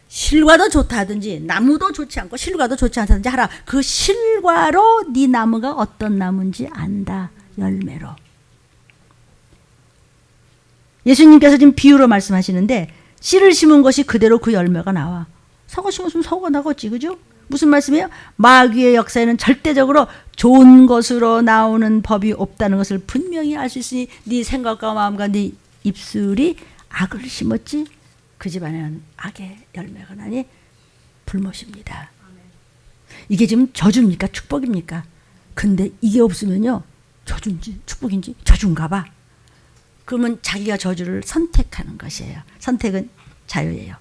실과도 좋다 하든지 나무도 좋지 않고 실과도 좋지 않다든지 하라. 그 실과로 네 나무가 어떤 나무인지 안다. 열매로. 예수님께서 지금 비유로 말씀하시는데 씨를 심은 것이 그대로 그 열매가 나와. 사과 심었으면 사과가 나겠지. 그죠? 무슨 말씀이에요? 마귀의 역사에는 절대적으로 좋은 것으로 나오는 법이 없다는 것을 분명히 알 수 있으니 네 생각과 마음과 네 입술이 악을 심었지 그 집안에는 악의 열매가 나니 불못입니다. 이게 지금 저주입니까? 축복입니까? 근데 이게 없으면요 저주인지 축복인지 저주인가 봐. 그러면 자기가 저주를 선택하는 것이에요. 선택은 자유예요.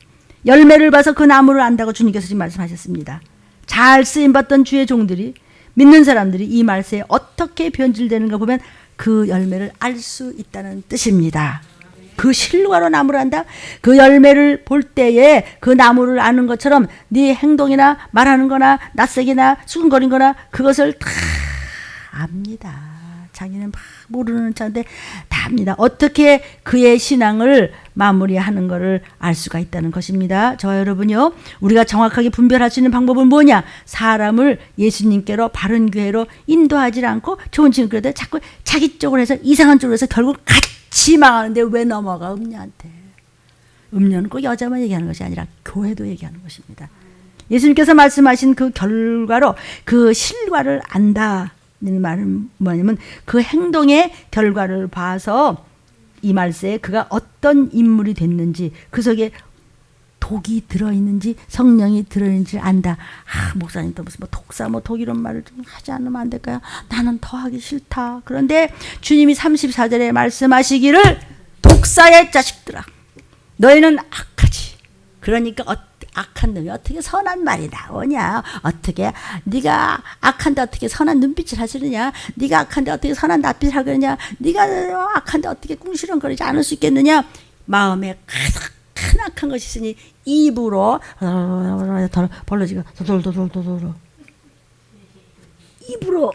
열매를 봐서 그 나무를 안다고 주님께서 지금 말씀하셨습니다. 잘 쓰임받던 주의 종들이 믿는 사람들이 이 말씀에 어떻게 변질되는가 보면 그 열매를 알 수 있다는 뜻입니다. 그 실과로 나무를 안다. 그 열매를 볼 때에 그 나무를 아는 것처럼 네 행동이나 말하는 거나 낯색이나 수근거린 거나 그것을 다 압니다. 자기는 막 모르는 차인데 다 압니다. 어떻게 그의 신앙을 마무리하는 것을 알 수가 있다는 것입니다. 저와 여러분요. 우리가 정확하게 분별할 수 있는 방법은 뭐냐? 사람을 예수님께로 바른 교회로 인도하지 않고 좋은 친구들한테 자꾸 자기 쪽으로 해서 이상한 쪽으로 해서 결국 같이 망하는데 왜 넘어가 음녀한테. 음녀는 꼭 여자만 얘기하는 것이 아니라 교회도 얘기하는 것입니다. 예수님께서 말씀하신 그 결과로 그 실과를 안다. 이 말은 뭐냐면 그 행동의 결과를 봐서 이 말세에 그가 어떤 인물이 됐는지 그 속에 독이 들어있는지 성령이 들어있는지 안다. 목사님도 무슨 독사 독 이런 말을 좀 하지 않으면 안 될까요? 나는 더 하기 싫다. 그런데 주님이 34절에 말씀하시기를 독사의 자식들아 너희는 악하지. 그러니까 악한 놈이 어떻게 선한 말이 나오냐. 어떻게 네가 악한데 어떻게 선한 눈빛을 하시느냐. 네가 악한데 어떻게 선한 낯빛을 하느냐. 네가 악한데 어떻게 궁시렁거리지 않을 수 있겠느냐. 마음에 큰 악한 것이 있으니 입으로 벌러지고 도돌도돌도돌 입으로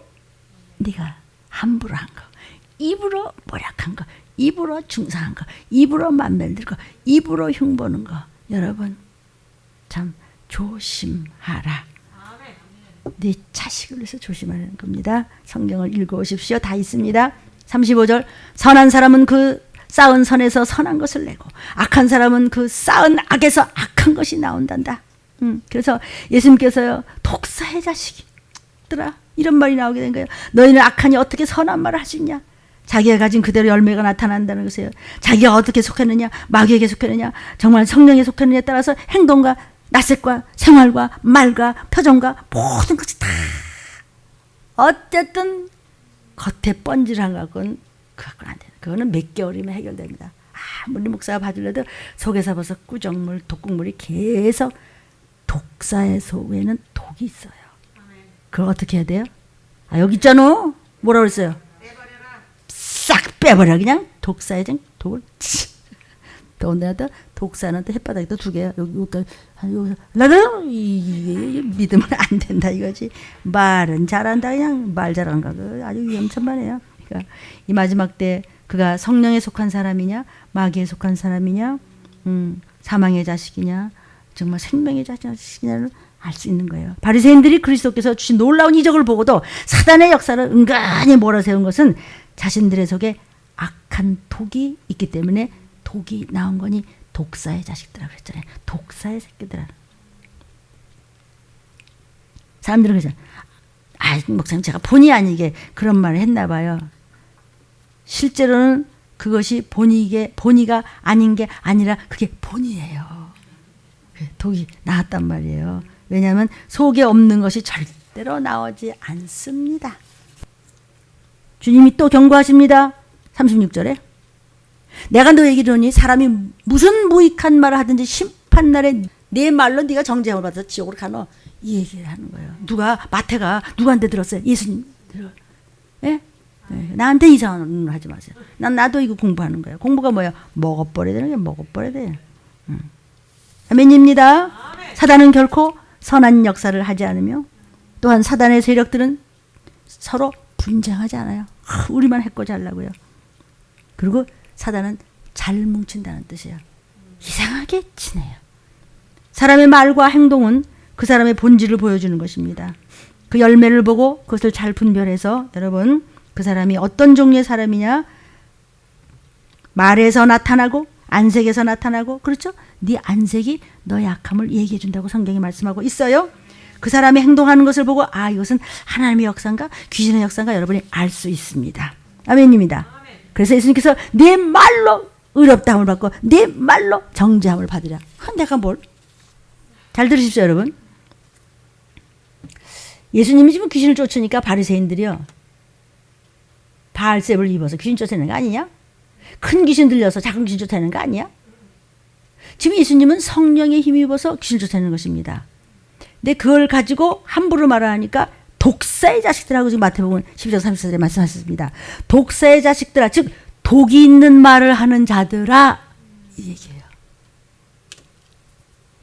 네가 함부로 한 거, 입으로 모략한 거, 입으로 중상한 거, 입으로 맘매들 거, 입으로 흉보는 거. 여러분 참 조심하라. 네 자식을 위해서 조심하는 겁니다. 성경을 읽어오십시오. 다 있습니다. 35절 선한 사람은 그 쌓은 선에서 선한 것을 내고 악한 사람은 그 쌓은 악에서 악한 것이 나온단다. 그래서 예수님께서요 독사의 자식들아 이런 말이 나오게 된 거예요. 너희는 악하니 어떻게 선한 말을 할 수 있냐. 자기가 가진 그대로 열매가 나타난다는 것이에요. 자기가 어떻게 속했느냐 마귀에게 속했느냐 정말 성령에 속했느냐에 따라서 행동과 낯색과 생활과 말과 표정과 모든 것이 다 어쨌든 겉에 번질한 것은 그건 안 돼요. 그거는 몇 개월이면 해결됩니다. 아무리 목사가 봐줄래도 속에서 벌써 꾸정물 독국물이 계속 독사의 속에는 독이 있어요. 그걸 어떻게 해야 돼요? 여기 있잖아. 뭐라고 그랬어요? 싹 빼버려. 그냥 독사의 독을 더군다나 독사는 또 햇바닥에도 2개야. 여기 나도 믿으면 안 된다 이거지. 말은 잘한다. 그냥 말 잘한가. 아주 위험천만해요. 그러니까 이 마지막 때 그가 성령에 속한 사람이냐 마귀에 속한 사람이냐 사망의 자식이냐 정말 생명의 자식이냐를 알 수 있는 거예요. 바리새인들이 그리스도께서 주신 놀라운 이적을 보고도 사단의 역사를 은근히 몰아세운 것은 자신들의 속에 악한 독이 있기 때문에 독이 나온 거니 독사의 자식들아 그랬잖아요. 독사의 새끼들아. 사람들은 그러잖아요. 목사님 제가 본의 아니게 그런 말을 했나 봐요. 실제로는 그것이 본의가 아닌 게 아니라 그게 본이에요. 독이 나왔단 말이에요. 왜냐하면 속에 없는 것이 절대로 나오지 않습니다. 주님이 또 경고하십니다. 36절에 내가 너에게 이르노니 사람이 무슨 무익한 말을 하든지 심판날에 내 말로 네가 정죄함을 받아서 지옥으로 가노. 이 얘기를 하는 거예요. 마태가 누구한테 들었어요? 예수님 들어. 예? 나한테 이상한 말 하지 마세요. 나도 이거 공부하는 거예요. 공부가 뭐야? 먹어버려야 되는 게 먹어버려야 돼요. 아멘입니다. 사단은 결코 선한 역사를 하지 않으며 또한 사단의 세력들은 서로 분쟁하지 않아요. 우리만 해코지 하려고요. 그리고 사단은 잘 뭉친다는 뜻이에요. 이상하게 친해요. 사람의 말과 행동은 그 사람의 본질을 보여주는 것입니다. 그 열매를 보고 그것을 잘 분별해서 여러분 그 사람이 어떤 종류의 사람이냐 말에서 나타나고 안색에서 나타나고 그렇죠? 네 안색이 너의 악함을 얘기해 준다고 성경이 말씀하고 있어요. 그 사람이 행동하는 것을 보고 이것은 하나님의 역사인가 귀신의 역사인가 여러분이 알 수 있습니다. 아멘입니다. 그래서 예수님께서 네 말로 의롭다함을 받고 네 말로 정죄함을 받으라. 내가 뭘? 잘 들으십시오 여러분. 예수님이 지금 귀신을 쫓으니까 바리새인들이요. 바알셉을 입어서 귀신 쫓아내는 거 아니냐? 큰 귀신 들려서 작은 귀신 쫓아내는 거 아니야? 지금 예수님은 성령에 힘입어서 귀신 쫓아내는 것입니다. 근데 그걸 가지고 함부로 말하니까 독사의 자식들하고 지금 마태복음 12장 34절에 말씀하셨습니다. 독사의 자식들아 즉 독이 있는 말을 하는 자들아 이 얘기예요.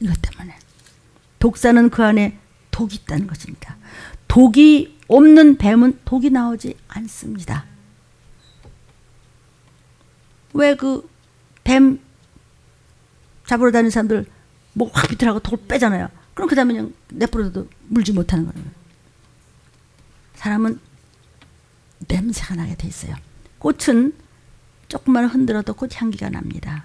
이것 때문에 독사는 그 안에 독이 있다는 것입니다. 독이 없는 뱀은 독이 나오지 않습니다. 왜 그 뱀 잡으러 다니는 사람들 목 확 비틀하고 독을 빼잖아요. 그럼 그 다음에 그냥 내버려둬도 물지 못하는 거예요. 사람은 냄새가 나게 돼 있어요. 꽃은 조금만 흔들어도 꽃 향기가 납니다.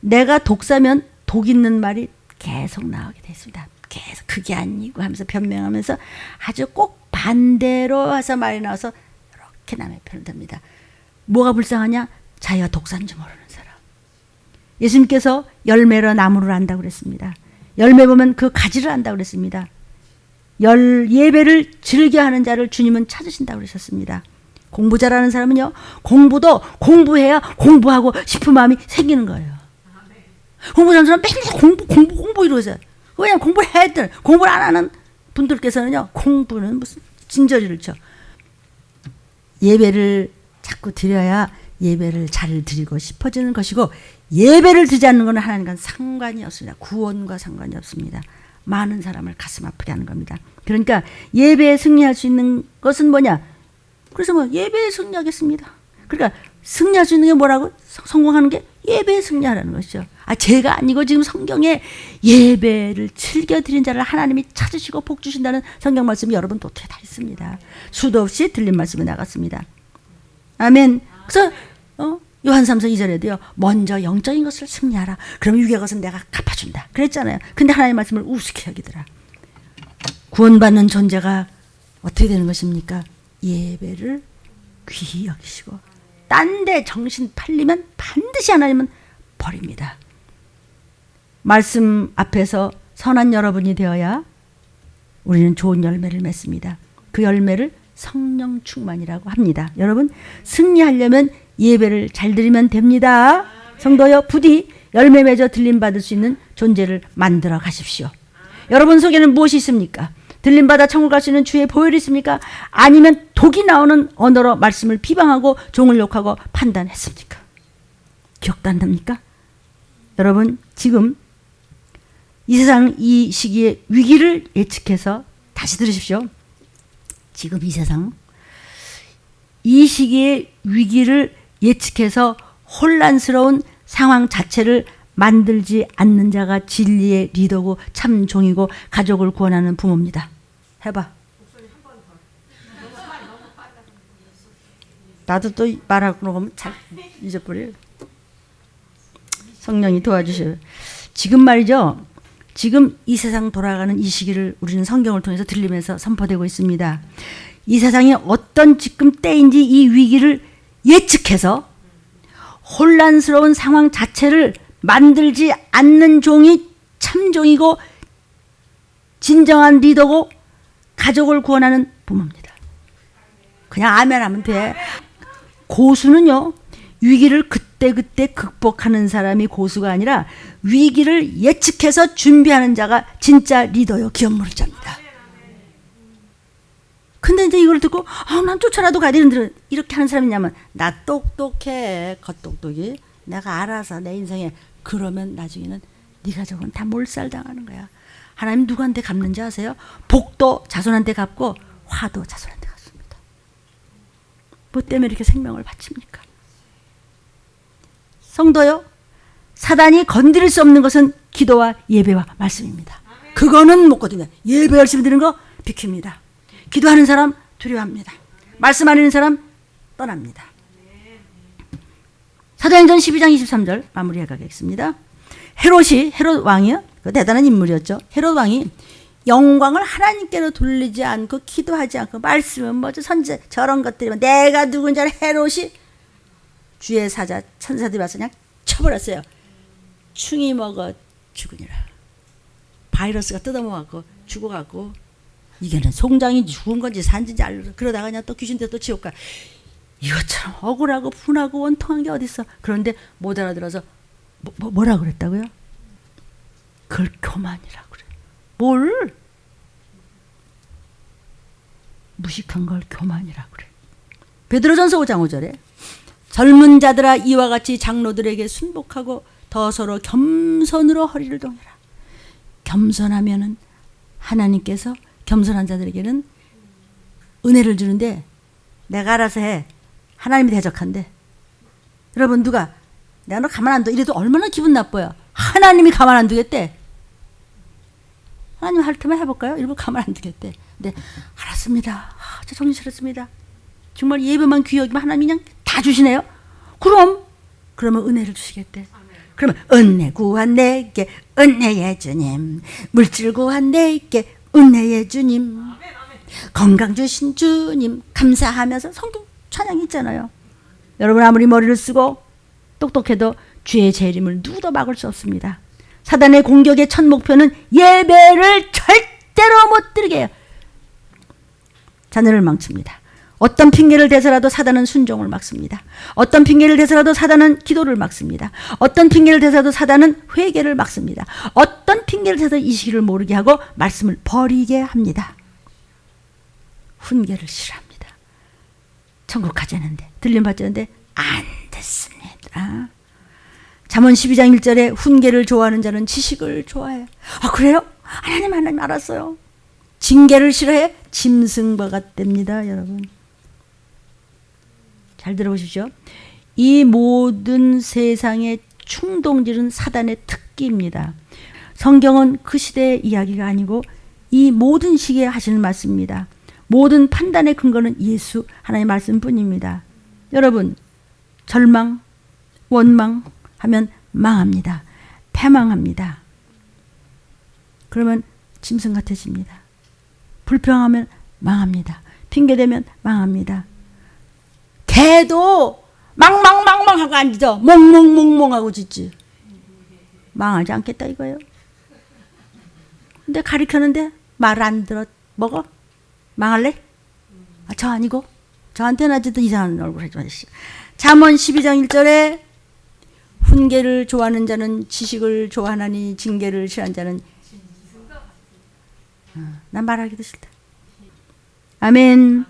내가 독사면 독 있는 말이 계속 나오게 돼 있습니다. 계속 그게 아니고 하면서 변명하면서 아주 꼭 반대로 해서 말이 나와서 이렇게 남의 편을 듭니다. 뭐가 불쌍하냐? 자기가 독사인지 모르는 사람. 예수님께서 열매로 나무를 안다고 그랬습니다. 열매 보면 그 가지를 안다고 그랬습니다. 예배를 즐겨하는 자를 주님은 찾으신다고 그러셨습니다. 공부 잘하는 사람은요, 공부도 공부해야 공부하고 싶은 마음이 생기는 거예요. 공부 잘하는 사람은 맨날 공부 이러고 있어요. 왜냐하면 공부를 해야 돼. 공부를 안 하는 분들께서는요, 공부는 무슨 진저리를 쳐. 예배를 자꾸 드려야 예배를 잘 드리고 싶어지는 것이고, 예배를 드리지 않는 것은 하나님과 상관이 없습니다. 구원과 상관이 없습니다. 많은 사람을 가슴 아프게 하는 겁니다. 그러니까 예배에 승리할 수 있는 것은 뭐냐? 그래서 뭐 예배에 승리하겠습니다. 그러니까 승리할 수 있는 게 뭐라고? 성공하는 게 예배에 승리하라는 것이죠. 제가 아니고 지금 성경에 예배를 즐겨드린 자를 하나님이 찾으시고 복 주신다는 성경 말씀이 여러분 도트에 다 있습니다. 수도 없이 들린 말씀이 나갔습니다. 아멘. 그래서 요한 3서 2절에도요. 먼저 영적인 것을 승리하라. 그럼 육의 것은 내가 갚아준다. 그랬잖아요. 근데 하나님의 말씀을 우습게 여기더라. 구원받는 존재가 어떻게 되는 것입니까? 예배를 귀히 여기시고 딴 데 정신 팔리면 반드시 하나님은 버립니다. 말씀 앞에서 선한 여러분이 되어야 우리는 좋은 열매를 맺습니다. 그 열매를 성령 충만이라고 합니다. 여러분, 승리하려면 예배를 잘 드리면 됩니다. 성도여, 부디 열매 맺어 들림받을 수 있는 존재를 만들어 가십시오. 여러분 속에는 무엇이 있습니까? 들림받아 천국 갈 수 있는 주의 보혈이 있습니까? 아니면 독이 나오는 언어로 말씀을 비방하고 종을 욕하고 판단했습니까? 기억도 안 납니까? 여러분, 지금 이 세상 이 시기의 위기를 예측해서 다시 들으십시오. 지금 이 세상 이 시기의 위기를 예측해서 혼란스러운 상황 자체를 만들지 않는 자가 진리의 리더고 참 종이고 가족을 구원하는 부모입니다. 해봐. 나도 또 말하고 그러면 잘 잊어버려요. 성령이 도와주셔요. 지금 말이죠. 지금 이 세상 돌아가는 이 시기를 우리는 성경을 통해서 들리면서 선포되고 있습니다. 이 세상이 어떤 지금 때인지 이 위기를 예측해서 혼란스러운 상황 자체를 만들지 않는 종이 참종이고 진정한 리더고 가족을 구원하는 부모입니다. 그냥 아멘 하면 돼. 고수는요, 위기를 그때그때 극복하는 사람이 고수가 아니라 위기를 예측해서 준비하는 자가 진짜 리더요, 기업무르자입니다. 근데 이제 이걸 듣고 난 쫓아라도 가야 되는데 이렇게 하는 사람이 있냐면 나 똑똑해, 겉똑똑이 내가 알아서 내 인생에. 그러면 나중에는 네 가족은 다 몰살당하는 거야. 하나님 누구한테 갚는지 아세요? 복도 자손한테 갚고 화도 자손한테 갚습니다. 뭐 때문에 이렇게 생명을 바칩니까? 성도요, 사단이 건드릴 수 없는 것은 기도와 예배와 말씀입니다. 그거는 못 거든요. 예배 열심히 드리는 거 비킵니다. 기도하는 사람 두려워합니다. 말씀 안 읽는 사람 떠납니다. 사도행전 12장 23절 마무리해 가겠습니다. 헤롯 왕이요, 그 대단한 인물이었죠. 헤롯 왕이 영광을 하나님께로 돌리지 않고 기도하지 않고 말씀은 뭐죠, 선제 저런 것들이면 내가 누군지 알아. 헤롯이 주의 사자 천사들이 와서 그냥 쳐버렸어요. 충이 먹어 죽으니라. 바이러스가 뜯어먹었고 죽어갖고 이게는 송장이 죽은 건지 산지인지 알려. 그러다가 그냥 또 귀신들 또 지옥 가. 이것처럼 억울하고 분하고 원통한 게 어딨어. 그런데 못 알아들어서 뭐라고 그랬다고요? 그걸 교만이라고 그래. 뭘? 무식한 걸 교만이라고 그래. 베드로전서 5장 5절에 젊은 자들아 이와 같이 장로들에게 순복하고 더 서로 겸손으로 허리를 동여라. 겸손하면은 하나님께서 겸손한 자들에게는 은혜를 주는데 내가 알아서 해. 하나님이 대적한대. 여러분, 누가 내가 너 가만 안 둬 이래도 얼마나 기분 나빠요. 하나님이 가만 안 두겠대. 하나님 할 테면 해볼까요? 일부 가만 안 두겠대. 근데 알았습니다. 저 정신 차렸습니다. 정말 예배만 귀히 여기면 하나님이 그냥 다 주시네요. 그러면 은혜를 주시겠대. 그러면 은혜 구한 내게 은혜의 주님, 물질 구한 내게 은혜의 주님, 건강 주신 주님 감사하면서 성경 찬양이 있잖아요. 여러분, 아무리 머리를 쓰고 똑똑해도 주의 재림을 누구도 막을 수 없습니다. 사단의 공격의 첫 목표는 예배를 절대로 못 드리게 해요. 자녀를 망칩니다. 어떤 핑계를 대서라도 사단은 순종을 막습니다. 어떤 핑계를 대서라도 사단은 기도를 막습니다. 어떤 핑계를 대서라도 사단은 회개를 막습니다. 어떤 핑계를 대서 이 시기를 모르게 하고 말씀을 버리게 합니다. 훈계를 싫어합니다. 천국 가자는데 들림받자는데 안 됐습니다. 잠언 12장 1절에 훈계를 좋아하는 자는 지식을 좋아해요. 아 그래요? 하나님 알았어요. 징계를 싫어해? 짐승과 같답니다. 여러분 잘 들어보십시오. 이 모든 세상의 충동질은 사단의 특기입니다. 성경은 그 시대의 이야기가 아니고 이 모든 시기에 하시는 말씀입니다. 모든 판단의 근거는 예수 하나님의 말씀뿐입니다. 여러분 절망, 원망 하면 망합니다. 패망합니다. 그러면 짐승 같아집니다. 불평하면 망합니다. 핑계대면 망합니다. 개도 망망망망하고 안 짖어. 몽몽몽몽하고 짖지. 망하지 않겠다 이거예요. 근데 가리켰는데 말 안 들어. 먹어? 망할래? 아, 저 아니고 저한테는 아직도 이상한 얼굴 하지 마시오. 잠언 12장 1절에 훈계를 좋아하는 자는 지식을 좋아하나니 징계를 싫어하는 자는 난 말하기도 싫다. 아멘.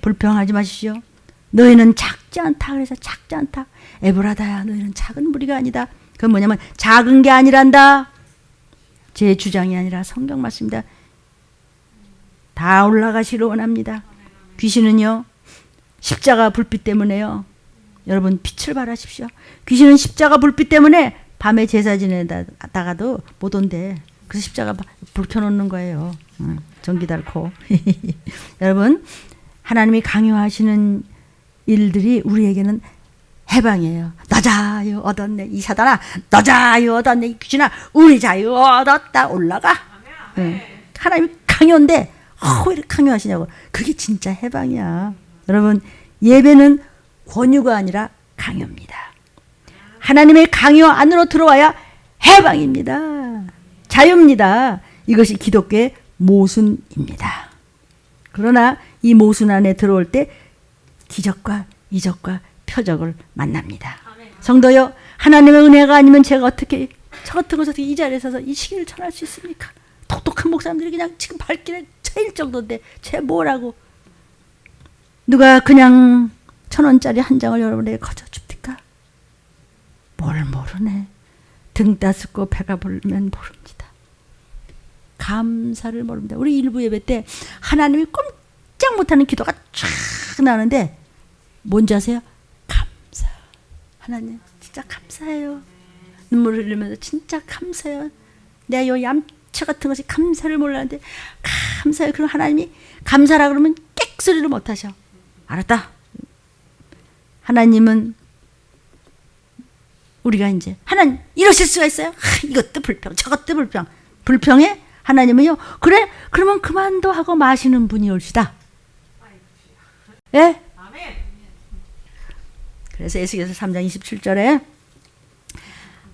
불평하지 마십시오. 너희는 작지 않다. 그래서 작지 않다. 에브라다야 너희는 작은 무리가 아니다. 그건 뭐냐면 작은 게 아니란다. 제 주장이 아니라 성경 말씀입니다. 다 올라가시길 원합니다. 귀신은요 십자가 불빛 때문에요. 여러분 빛을 발하십시오. 귀신은 십자가 불빛 때문에 밤에 제사 지내다가도 못 온대. 그래서 십자가 불 켜놓는 거예요. 전기 달고. 여러분 하나님이 강요하시는 일들이 우리에게는 해방이에요. 너 자유 얻었네 이 사단아. 너 자유 얻었네 이 귀신아. 우리 자유 얻었다. 올라가. 하나님이 강요인데 왜 이렇게 강요하시냐고. 그게 진짜 해방이야. 여러분 예배는 권유가 아니라 강요입니다. 하나님의 강요 안으로 들어와야 해방입니다. 자유입니다. 이것이 기독교의 모순입니다. 그러나 이 모순 안에 들어올 때 기적과 이적과 표적을 만납니다. 성도여 하나님의 은혜가 아니면 제가 어떻게 저 같은 곳에서 이 자리에 서서 이 시기를 전할 수 있습니까? 똑똑한 목사님들이 그냥 지금 발길에 차일 정도인데 쟤 뭐라고. 누가 그냥 1,000원짜리 한 장을 여러분에게 거저줍니까? 뭘 모르네. 등 따숩고 배가 부르면 모릅니다. 감사를 모릅니다. 우리 일부 예배 때 하나님이 꼼짝 못하는 기도가 쫙 나오는데 뭔지 아세요? 감사. 하나님 진짜 감사해요. 눈물 흘리면서 진짜 감사해요. 내가 요 얌체 같은 것이 감사를 몰랐는데 감사해요. 그럼 하나님이 감사라 그러면 객소리를 못하셔. 알았다. 하나님은 우리가 이제 하나님 이러실 수가 있어요? 이것도 불평 저것도 불평. 불평에 하나님은요 그래 그러면 그만둬 하고 마시는 분이 올시다. 예? 그래서 에스겔서 3장 27절에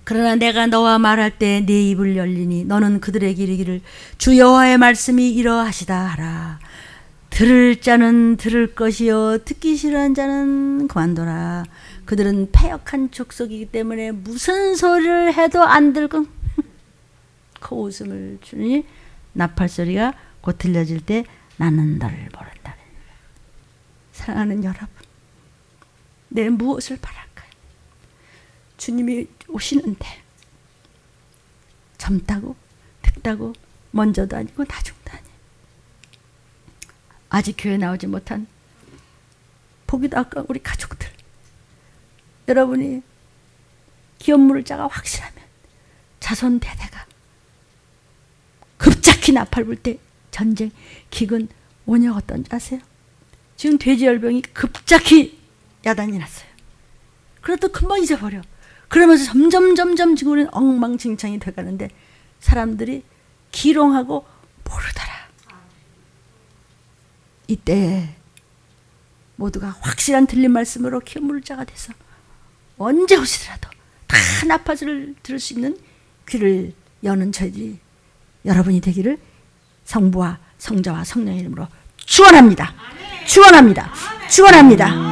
그러나 내가 너와 말할 때 네 입을 열리니 너는 그들에게 이르기를 주 여호와의 말씀이 이러하시다 하라. 들을 자는 들을 것이요 듣기 싫어하는 자는 그만둬라. 그들은 패역한 족속이기 때문에 무슨 소리를 해도 안 들고 그 웃음을 주니 나팔 소리가 곧 들려질 때 나는 너를 모른다. 사랑하는 여러분, 내 무엇을 바랄까요? 주님이 오시는데 젊다고 늙다고 먼저도 아니고 나중도 아니에요. 아직 교회 나오지 못한 보기도 아까운 우리 가족들, 여러분이 기업 물자가 확실하면 자손 대대가 급작히 나팔 불 때 전쟁, 기근, 원역 어떤지 아세요? 지금 돼지열병이 급작히 야단이 났어요. 그래도 금방 잊어버려. 그러면서 점점 지금 우리는 엉망진창이 돼가는데 사람들이 기롱하고 모르더라. 이때 모두가 확실한 들린 말씀으로 기업 물자가 돼서 언제 오시더라도 다 나팔소리를 들을 수 있는 귀를 여는 저희들이 여러분이 되기를 성부와 성자와 성령의 이름으로 축원합니다. 축원합니다. 축원합니다.